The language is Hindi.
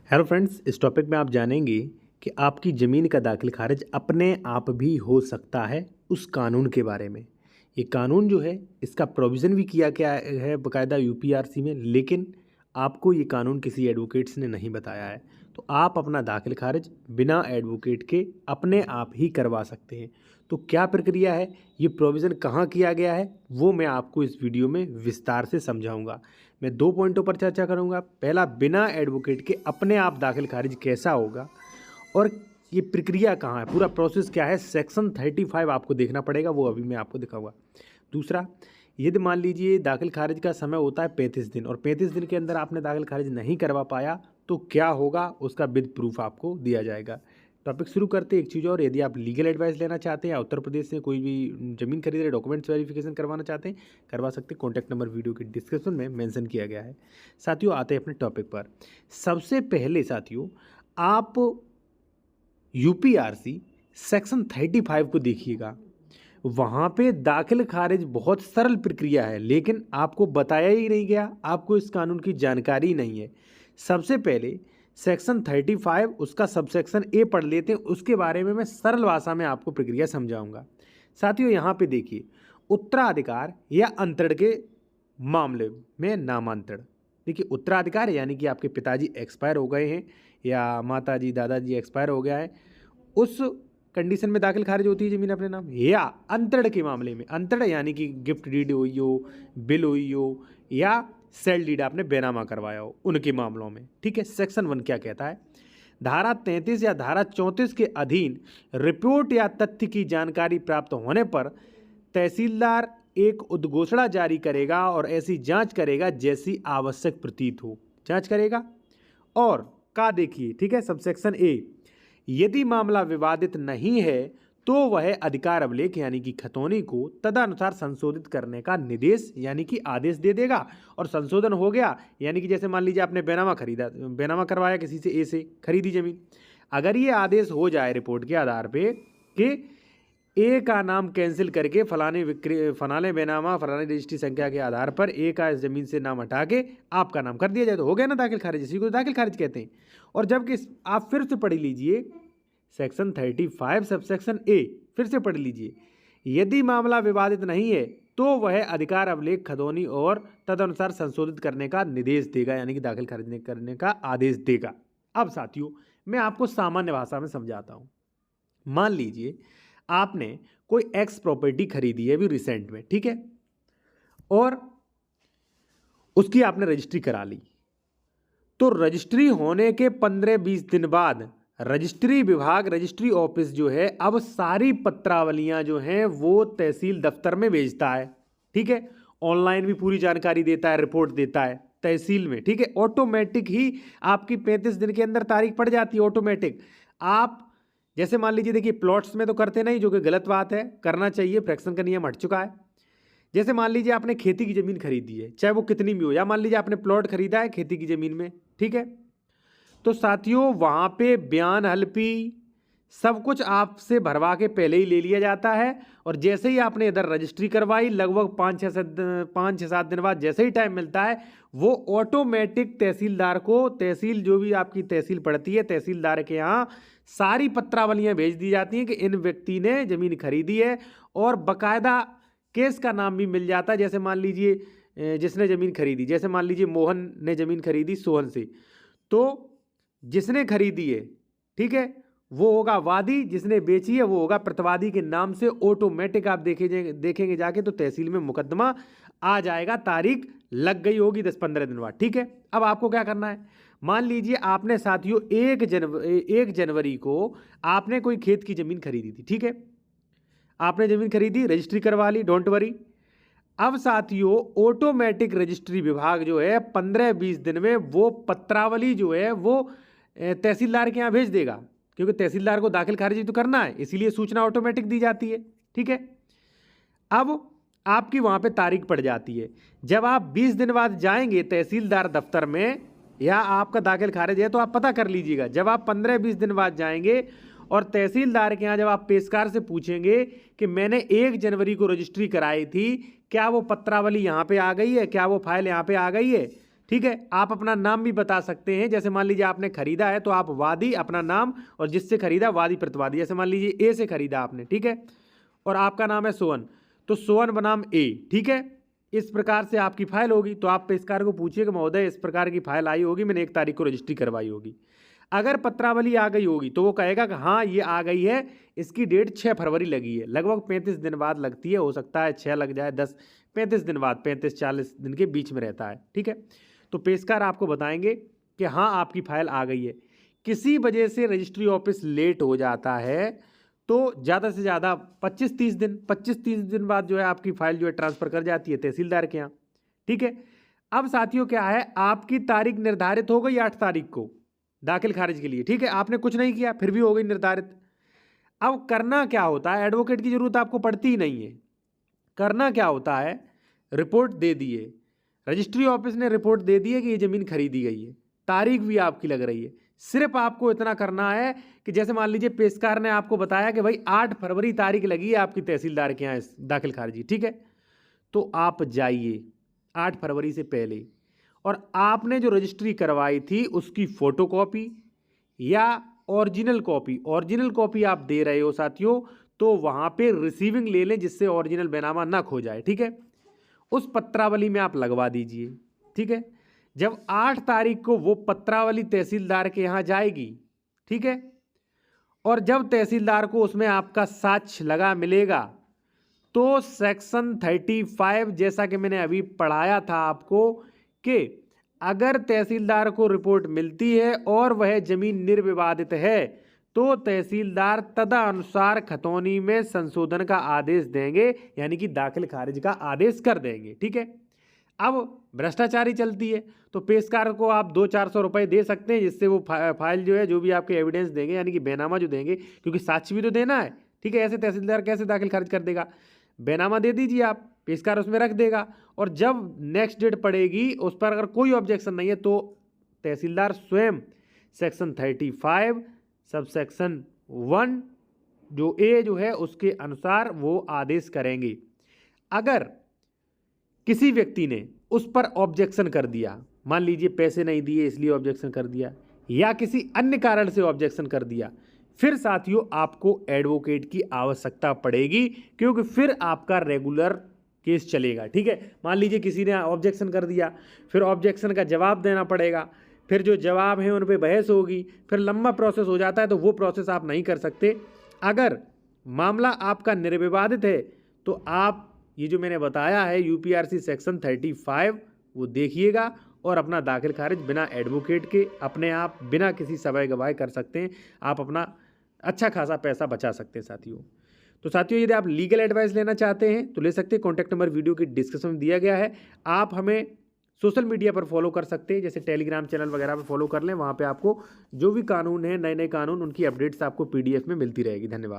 हेलो फ्रेंड्स, इस टॉपिक में आप जानेंगे कि आपकी ज़मीन का दाखिल खारिज अपने आप भी हो सकता है। उस कानून के बारे में, ये कानून जो है इसका प्रोविज़न भी किया गया है बाकायदा यूपीआरसी में, लेकिन आपको ये कानून किसी एडवोकेट्स ने नहीं बताया है। तो आप अपना दाखिल खारिज बिना एडवोकेट के अपने आप ही करवा सकते हैं। तो क्या प्रक्रिया है, ये प्रोविज़न कहाँ किया गया है, वो मैं आपको इस वीडियो में विस्तार से समझाऊंगा। मैं 2 पॉइंटों पर चर्चा करूंगा। पहला, बिना एडवोकेट के अपने आप दाखिल खारिज कैसा होगा और ये प्रक्रिया कहाँ है, पूरा प्रोसेस क्या है। सेक्शन 35 आपको देखना पड़ेगा, वो अभी मैं आपको दिखाऊंगा। दूसरा, यदि मान लीजिए दाखिल खारिज का समय होता है 35 दिन और 35 दिन के अंदर आपने दाखिल खारिज नहीं करवा पाया तो क्या होगा, उसका विद प्रूफ आपको दिया जाएगा। टॉपिक शुरू करते हैं। एक चीज़ और, यदि आप लीगल एडवाइस लेना चाहते हैं या उत्तर प्रदेश से कोई भी ज़मीन खरीद रहे, डॉक्यूमेंट्स वेरिफिकेशन करवाना चाहते हैं, करवा सकते हैं। कॉन्टैक्ट नंबर वीडियो के डिस्क्रिप्शन में मेंशन किया गया है। साथियों, आते हैं अपने टॉपिक पर। सबसे पहले साथियों, आप यूपीआरसी सेक्शन 35 को देखिएगा। वहाँ पे दाखिल खारिज बहुत सरल प्रक्रिया है, लेकिन आपको बताया ही नहीं गया, आपको इस कानून की जानकारी नहीं है। सबसे पहले सेक्शन 35 उसका सबसेक्शन ए पढ़ लेते हैं, उसके बारे में मैं सरल भाषा में आपको प्रक्रिया समझाऊंगा। साथियों, यहाँ पे देखिए, उत्तराधिकार या अंतरण के मामले में नामांतरण। देखिए, उत्तराधिकार यानी कि आपके पिताजी एक्सपायर हो गए हैं या माताजी दादाजी एक्सपायर हो गया है, उस कंडीशन में दाखिल खारिज होती है ज़मीन अपने नाम। या अंतरण के मामले में, अंतरण यानी कि गिफ्ट डीड हुई हो, बिल हुई हो या सेल डीड आपने बेनामा करवाया हो, उनके मामलों में। ठीक है, सेक्शन 1 क्या कहता है। धारा 33 या धारा 34 के अधीन रिपोर्ट या तथ्य की जानकारी प्राप्त होने पर तहसीलदार एक उद्घोषणा जारी करेगा और ऐसी जांच करेगा जैसी आवश्यक प्रतीत हो, जांच करेगा। और का देखिए, ठीक है, सबसेक्शन ए, यदि मामला विवादित नहीं है तो वह अधिकार अभिलेख यानी कि खतौनी को तदनुसार संशोधित करने का निर्देश यानी कि आदेश दे देगा। और संशोधन हो गया यानी कि जैसे मान लीजिए आपने बेनामा खरीदा, बेनामा करवाया किसी से, ए से खरीदी जमीन, अगर ये आदेश हो जाए रिपोर्ट के आधार पे कि ए का नाम कैंसिल करके फलाने बेनामा फलाने रजिस्ट्री संख्या के आधार पर ए का इस जमीन से नाम हटा के आपका नाम कर दिया जाए, तो हो गया ना दाखिल खारिज। इसी को दाखिल खारिज कहते हैं। और जबकि आप फिर से पढ़ लीजिए सेक्शन 35 सबसेक्शन ए, फिर से पढ़ लीजिए, यदि मामला विवादित नहीं है तो वह अधिकार अभिलेख खतौनी और तदनुसार संशोधित करने का निर्देश देगा यानी कि दाखिल खारिज करने का आदेश देगा। अब साथियों, मैं आपको सामान्य भाषा में समझाता हूं। मान लीजिए आपने कोई एक्स प्रॉपर्टी खरीदी है अभी रिसेंट में, ठीक है, और उसकी आपने रजिस्ट्री करा ली। तो रजिस्ट्री होने के 15-20 दिन बाद रजिस्ट्री विभाग, रजिस्ट्री ऑफिस जो है, अब सारी पत्रावलियां जो हैं वो तहसील दफ्तर में भेजता है। ठीक है, ऑनलाइन भी पूरी जानकारी देता है, रिपोर्ट देता है तहसील में। ठीक है, ऑटोमेटिक ही आपकी 35 दिन के अंदर तारीख पड़ जाती है, ऑटोमेटिक। आप जैसे मान लीजिए, देखिए प्लॉट्स में तो करते नहीं, जो कि गलत बात है, करना चाहिए, फ्रैक्शन का नियम हट चुका है। जैसे मान लीजिए आपने खेती की ज़मीन खरीदी है, चाहे वो कितनी भी हो, या मान लीजिए आपने प्लॉट खरीदा है खेती की ज़मीन में, ठीक है, तो साथियों वहाँ पे बयान हल्फी सब कुछ आपसे भरवा के पहले ही ले लिया जाता है। और जैसे ही आपने इधर रजिस्ट्री करवाई, लगभग 5-6-7 दिन बाद जैसे ही टाइम मिलता है, वो ऑटोमेटिक तहसीलदार को, तहसील जो भी आपकी तहसील पड़ती है, तहसीलदार के यहाँ सारी पत्रावलियाँ भेज दी जाती हैं कि इन व्यक्ति ने ज़मीन खरीदी है। और बाकायदा केस का नाम भी मिल जाता है। जैसे मान लीजिए जिसने ज़मीन खरीदी, जैसे मान लीजिए मोहन ने ज़मीन खरीदी सोहन से, तो जिसने खरीदी है, ठीक है, वो होगा वादी, जिसने बेची है वो होगा प्रतिवादी के नाम से। ऑटोमेटिक आप देखेंगे जाके तो तहसील में मुकदमा आ जाएगा, तारीख लग गई होगी 10-15 दिन बाद। ठीक है, अब आपको क्या करना है, मान लीजिए आपने साथियों 1 जनवरी को आपने कोई खेत की ज़मीन खरीदी थी। ठीक है, आपने ज़मीन खरीदी, रजिस्ट्री करवा ली, डोंट वरी। अब साथियों ऑटोमेटिक रजिस्ट्री विभाग जो है 15-20 दिन में वो पत्रावली जो है वो तहसीलदार के यहाँ भेज देगा, क्योंकि तहसीलदार को दाखिल खारिज तो करना है, इसीलिए सूचना ऑटोमेटिक दी जाती है। ठीक है, अब आपकी वहाँ पे तारीख पड़ जाती है। जब आप 20 दिन बाद जाएंगे तहसीलदार दफ्तर में, या आपका दाखिल खारिज है तो आप पता कर लीजिएगा, जब आप 15-20 दिन बाद जाएंगे और तहसीलदार के यहाँ जब आप पेशकार से पूछेंगे कि मैंने 1 जनवरी को रजिस्ट्री कराई थी, क्या वो पत्रावली यहाँ पे आ गई है, क्या वो फाइल यहाँ पे आ गई है, ठीक है। आप अपना नाम भी बता सकते हैं, जैसे मान लीजिए आपने खरीदा है तो आप वादी अपना नाम और जिससे खरीदा वादी प्रतिवादी, जैसे मान लीजिए ए से खरीदा आपने, ठीक है, और आपका नाम है सोहन, तो सोहन बनाम ए, ठीक है। इस प्रकार से आपकी फाइल होगी। तो आप पेशकार को पूछिए कि महोदय इस प्रकार की फाइल आई होगी, मैंने 1 तारीख को रजिस्ट्री करवाई होगी। अगर पत्रावली आ गई होगी तो वो कहेगा कि हाँ ये आ गई है, इसकी डेट 6 फरवरी लगी है, लगभग 35 दिन बाद लगती है, हो सकता है 6 लग जाए, 10 35 दिन बाद, 35-40 दिन के बीच में रहता है, ठीक है। तो पेशकार आपको बताएंगे कि हाँ आपकी फाइल आ गई है। किसी वजह से रजिस्ट्री ऑफिस लेट हो जाता है तो ज़्यादा से ज़्यादा 25-30 दिन बाद जो है आपकी फाइल जो है ट्रांसफ़र कर जाती है तहसीलदार के यहाँ, ठीक है। अब साथियों क्या है, आपकी तारीख निर्धारित हो गई 8 तारीख को दाखिल खारिज के लिए, ठीक है, आपने कुछ नहीं किया फिर भी हो गई निर्धारित। अब करना क्या होता है, एडवोकेट की जरूरत आपको पड़ती ही नहीं है। करना क्या होता है, रिपोर्ट दे दिए, रजिस्ट्री ऑफिस ने रिपोर्ट दे दी है कि ये ज़मीन खरीदी गई है, तारीख भी आपकी लग रही है। सिर्फ आपको इतना करना है कि जैसे मान लीजिए पेशकार ने आपको बताया कि भाई 8 फरवरी तारीख लगी है आपकी तहसीलदार के यहाँ दाखिल खारिजी, ठीक है, तो आप जाइए 8 फरवरी से पहले और आपने जो रजिस्ट्री करवाई थी उसकी फ़ोटोकॉपी या ओरिजिनल कॉपी आप दे रहे हो साथियों, तो वहाँ पे रिसीविंग ले लें जिससे ओरिजिनल बैनामा ना खो जाए, ठीक है। उस पत्रावली में आप लगवा दीजिए, ठीक है। जब 8 तारीख को वो पत्रावली तहसीलदार के यहाँ जाएगी, ठीक है, और जब तहसीलदार को उसमें आपका साक्ष्य लगा मिलेगा तो सेक्शन 35 जैसा कि मैंने अभी पढ़ाया था आपको कि अगर तहसीलदार को रिपोर्ट मिलती है और वह जमीन निर्विवादित है तो तहसीलदार तदनुसार खतौनी में संशोधन का आदेश देंगे, यानी कि दाखिल खारिज का आदेश कर देंगे, ठीक है। अब भ्रष्टाचारी चलती है तो पेशकार को आप 200-400 रुपये दे सकते हैं, जिससे वो फाइल जो है जो भी आपके एविडेंस देंगे, यानी कि बैनामा जो देंगे, क्योंकि साक्ष्य भी तो देना है, ठीक है। ऐसे तहसीलदार कैसे दाखिल खारिज कर देगा, बैनामा दे दीजिए आप, पेशकार उसमें रख देगा, और जब नेक्स्ट डेट पड़ेगी उस पर अगर कोई ऑब्जेक्शन नहीं है तो तहसीलदार स्वयं सेक्शन 35 सब सेक्शन 1 जो ए जो है उसके अनुसार वो आदेश करेंगे। अगर किसी व्यक्ति ने उस पर ऑब्जेक्शन कर दिया, मान लीजिए पैसे नहीं दिए इसलिए ऑब्जेक्शन कर दिया, या किसी अन्य कारण से ऑब्जेक्शन कर दिया, फिर साथियों आपको एडवोकेट की आवश्यकता पड़ेगी, क्योंकि फिर आपका रेगुलर केस चलेगा, ठीक है। मान लीजिए किसी ने ऑब्जेक्शन कर दिया, फिर ऑब्जेक्शन का जवाब देना पड़ेगा, फिर जो जवाब है उन पे बहस होगी, फिर लंबा प्रोसेस हो जाता है, तो वो प्रोसेस आप नहीं कर सकते। अगर मामला आपका निर्विवादित है तो आप ये जो मैंने बताया है यूपीआरसी सेक्शन 35 वो देखिएगा और अपना दाखिल खारिज बिना एडवोकेट के अपने आप बिना किसी सवाल गवाह कर सकते हैं। आप अपना अच्छा खासा पैसा बचा सकते हैं साथियों। तो साथियों यदि आप लीगल एडवाइस लेना चाहते हैं तो ले सकते हैं, कॉन्टैक्ट नंबर वीडियो की डिस्क्रिप्शन में दिया गया है। आप हमें सोशल मीडिया पर फॉलो कर सकते हैं, जैसे टेलीग्राम चैनल वगैरह पर फॉलो कर लें, वहाँ पे आपको जो भी कानून है नए नए कानून उनकी अपडेट्स आपको PDF में मिलती रहेगी। धन्यवाद।